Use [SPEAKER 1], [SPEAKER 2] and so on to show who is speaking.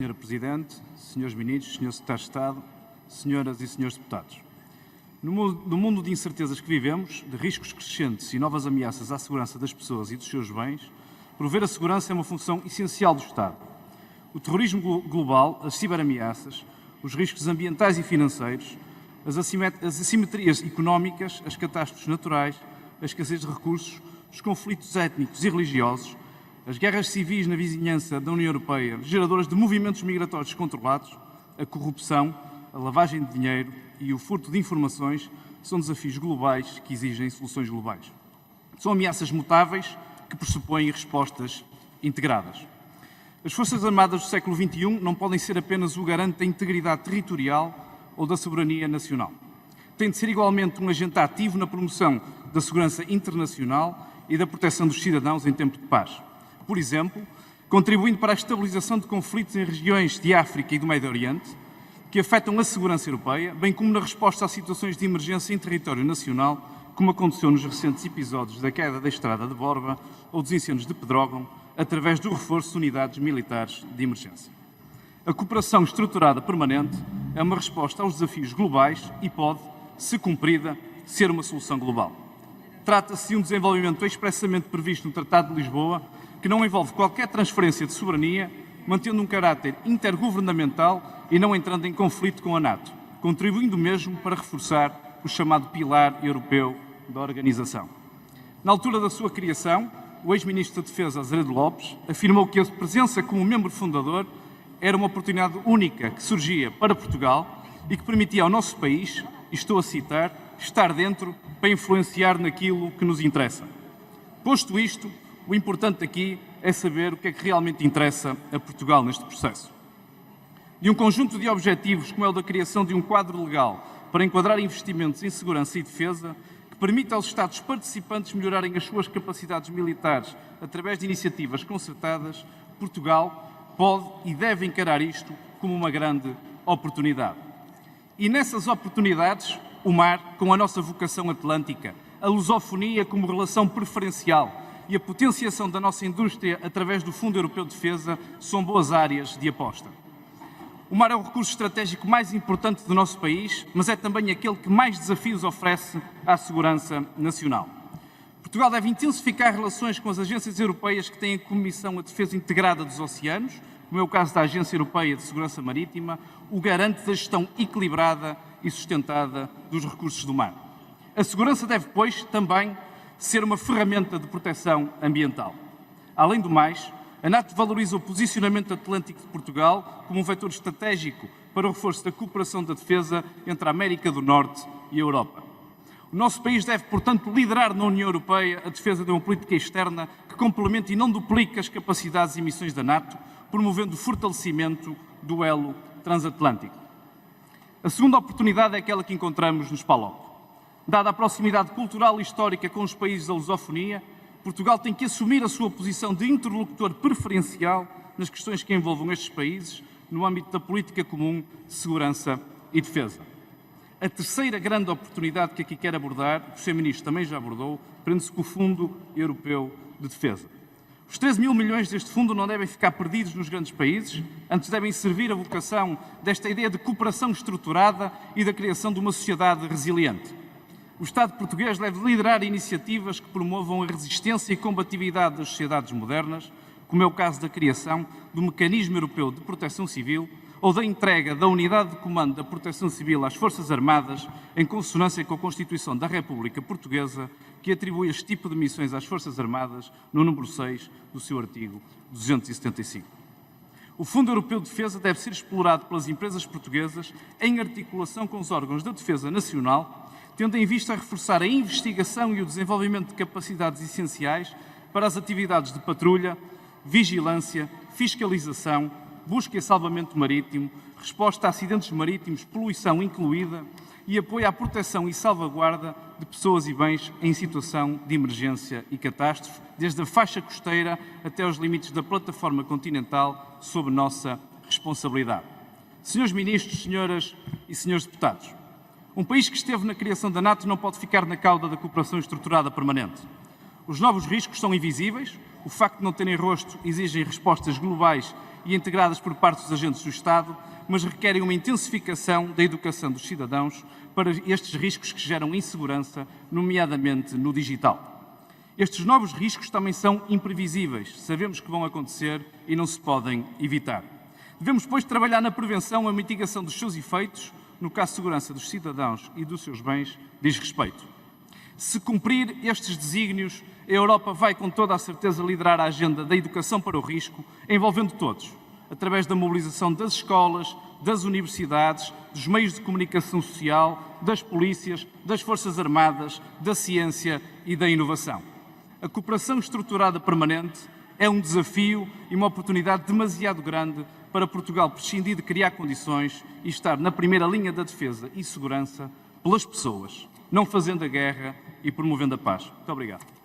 [SPEAKER 1] Senhora Presidente, Senhores Ministros, Senhor Secretário de Estado, Senhoras e Senhores Deputados. No mundo de incertezas que vivemos, de riscos crescentes e novas ameaças à segurança das pessoas e dos seus bens, prover a segurança é uma função essencial do Estado. O terrorismo global, as ciberameaças, os riscos ambientais e financeiros, as assimetrias económicas, as catástrofes naturais, a escassez de recursos, os conflitos étnicos e religiosos, as guerras civis na vizinhança da União Europeia, geradoras de movimentos migratórios descontrolados, a corrupção, a lavagem de dinheiro e o furto de informações são desafios globais que exigem soluções globais. São ameaças mutáveis que pressupõem respostas integradas. As Forças Armadas do século XXI não podem ser apenas o garante da integridade territorial ou da soberania nacional. Têm de ser igualmente um agente ativo na promoção da segurança internacional e da proteção dos cidadãos em tempo de paz. Por exemplo, contribuindo para a estabilização de conflitos em regiões de África e do Médio Oriente, que afetam a segurança europeia, bem como na resposta a situações de emergência em território nacional, como aconteceu nos recentes episódios da queda da estrada de Borba ou dos incêndios de Pedrógão, através do reforço de unidades militares de emergência. A cooperação estruturada permanente é uma resposta aos desafios globais e pode, se cumprida, ser uma solução global. Trata-se de um desenvolvimento expressamente previsto no Tratado de Lisboa, que não envolve qualquer transferência de soberania, mantendo um caráter intergovernamental e não entrando em conflito com a NATO, contribuindo mesmo para reforçar o chamado pilar europeu da organização. Na altura da sua criação, o ex-ministro da Defesa, Azeredo Lopes, afirmou que a presença como membro fundador era uma oportunidade única que surgia para Portugal e que permitia ao nosso país, e estou a citar, estar dentro para influenciar naquilo que nos interessa. Posto isto, o importante aqui é saber o que é que realmente interessa a Portugal neste processo. De um conjunto de objetivos, como é o da criação de um quadro legal para enquadrar investimentos em segurança e defesa, que permita aos Estados participantes melhorarem as suas capacidades militares através de iniciativas concertadas, Portugal pode e deve encarar isto como uma grande oportunidade. E nessas oportunidades, o mar, com a nossa vocação atlântica, a lusofonia como relação preferencial e a potenciação da nossa indústria através do Fundo Europeu de Defesa são boas áreas de aposta. O mar é o recurso estratégico mais importante do nosso país, mas é também aquele que mais desafios oferece à segurança nacional. Portugal deve intensificar relações com as agências europeias que têm como missão a defesa integrada dos oceanos, como é o caso da Agência Europeia de Segurança Marítima, o garante da gestão equilibrada e sustentada dos recursos do mar. A segurança deve, pois, também ser uma ferramenta de proteção ambiental. Além do mais, a NATO valoriza o posicionamento atlântico de Portugal como um vetor estratégico para o reforço da cooperação da defesa entre a América do Norte e a Europa. O nosso país deve, portanto, liderar na União Europeia a defesa de uma política externa que complemente e não duplique as capacidades e missões da NATO, promovendo o fortalecimento do elo transatlântico. A segunda oportunidade é aquela que encontramos nos PALOP. Dada a proximidade cultural e histórica com os países da lusofonia, Portugal tem que assumir a sua posição de interlocutor preferencial nas questões que envolvam estes países no âmbito da política comum de segurança e defesa. A terceira grande oportunidade que aqui quero abordar, que o Sr. Ministro também já abordou, prende-se com o Fundo Europeu de Defesa. Os 13 mil milhões deste fundo não devem ficar perdidos nos grandes países, antes devem servir a vocação desta ideia de cooperação estruturada e da criação de uma sociedade resiliente. O Estado português deve liderar iniciativas que promovam a resistência e combatividade das sociedades modernas, como é o caso da criação do Mecanismo Europeu de Proteção Civil ou da entrega da Unidade de Comando da Proteção Civil às Forças Armadas, em consonância com a Constituição da República Portuguesa, que atribui este tipo de missões às Forças Armadas no número 6 do seu artigo 275. O Fundo Europeu de Defesa deve ser explorado pelas empresas portuguesas em articulação com os órgãos da defesa nacional, tendo em vista a reforçar a investigação e o desenvolvimento de capacidades essenciais para as atividades de patrulha, vigilância, fiscalização, busca e salvamento marítimo, resposta a acidentes marítimos, poluição incluída e apoio à proteção e salvaguarda de pessoas e bens em situação de emergência e catástrofe, desde a faixa costeira até aos limites da plataforma continental, sob nossa responsabilidade. Senhores Ministros, Senhoras e Senhores Deputados, um país que esteve na criação da NATO não pode ficar na cauda da cooperação estruturada permanente. Os novos riscos são invisíveis, o facto de não terem rosto exige respostas globais e integradas por parte dos agentes do Estado, mas requerem uma intensificação da educação dos cidadãos para estes riscos que geram insegurança, nomeadamente no digital. Estes novos riscos também são imprevisíveis, sabemos que vão acontecer e não se podem evitar. Devemos, pois, trabalhar na prevenção e mitigação dos seus efeitos, no que à segurança dos cidadãos e dos seus bens diz respeito. Se cumprir estes desígnios, a Europa vai com toda a certeza liderar a agenda da educação para o risco, envolvendo todos, através da mobilização das escolas, das universidades, dos meios de comunicação social, das polícias, das forças armadas, da ciência e da inovação. A cooperação estruturada permanente é um desafio e uma oportunidade demasiado grande para Portugal prescindir de criar condições e estar na primeira linha da defesa e segurança pelas pessoas, não fazendo a guerra e promovendo a paz. Muito obrigado.